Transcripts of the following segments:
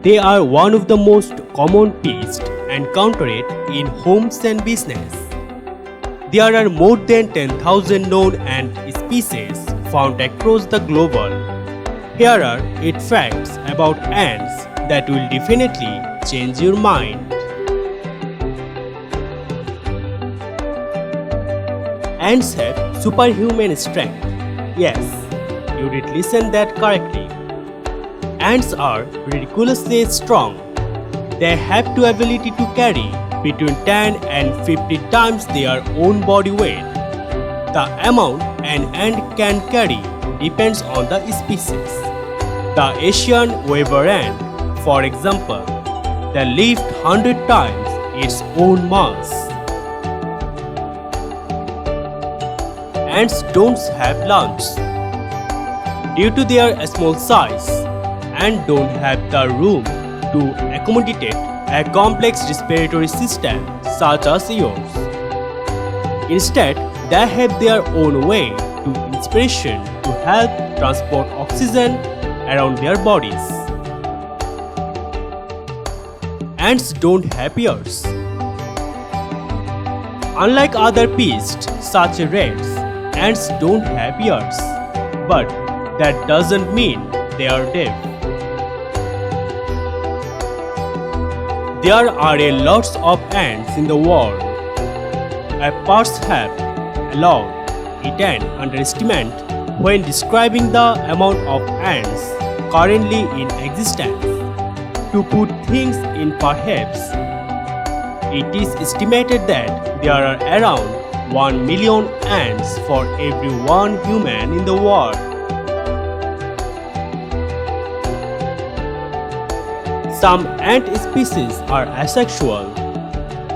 They are one of the most common pests encountered in homes and business. There are more than 10,000 known ant species found across the globe. Here are 8 facts about ants that will definitely change your mind. Ants have superhuman strength. Yes, you did listen that correctly. Ants are ridiculously strong. They have the ability to carry between 10 and 50 times their own body weight. The amount an ant can carry depends on the species. The Asian weaver ant, for example, they lift 100 times its own mass. Ants don't have lungs. Due to their small size, ants don't have the room to accommodate a complex respiratory system such as yours. Instead, they have their own way to inspiration to help transport oxygen around their bodies. Ants don't have ears. Unlike other pests such as rats, ants don't have ears, but that doesn't mean they are deaf. There are a lots of ants in the world. I perhaps allowed it an underestimate when describing the amount of ants currently in existence. To put things in perhaps, it is estimated that there are around 1 million ants for every 1 human in the world. Some ant species are asexual.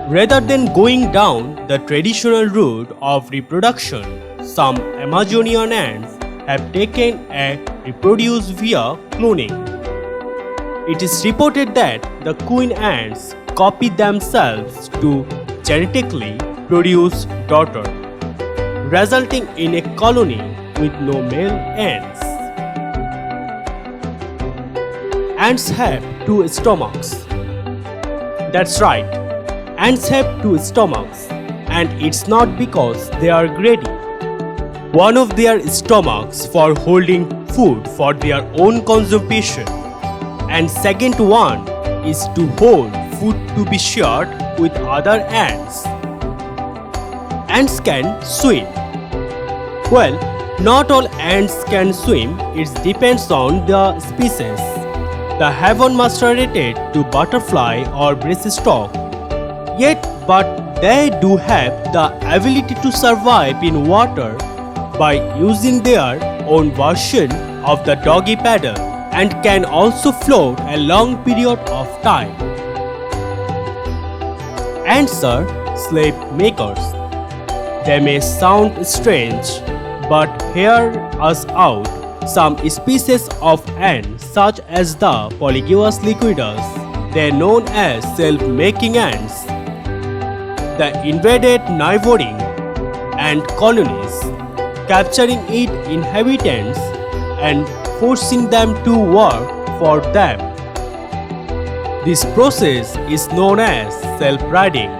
Rather than going down the traditional route of reproduction, some Amazonian ants have taken a reproduce via cloning. It is reported that the queen ants copy themselves to genetically produce daughter, resulting in a colony with no male ants. Ants have 2 stomachs. That's right, ants have 2 stomachs, and it's not because they are greedy. One of their stomachs for holding food for their own consumption, and second one is to hold food to be shared with other ants. Ants can swim. Well, not all ants can swim, it depends on the species. They haven't mastered to butterfly or breaststroke yet, but they do have the ability to survive in water by using their own version of the doggy paddle, and can also float a long period of time. Ants are slave makers. They may sound strange, but hear us out. Some species of ants, such as the Polygynous liquidus, they are known as self-making ants. They invaded neighboring ant colonies, capturing its inhabitants and forcing them to work for them. This process is known as self-breeding.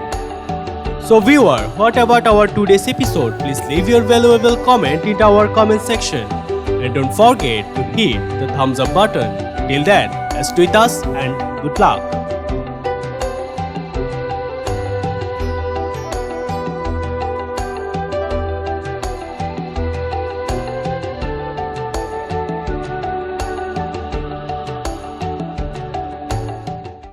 So viewer, what about our today's episode? Please leave your valuable comment in our comment section. And don't forget to hit the thumbs up button. Till then, stay with us and good luck.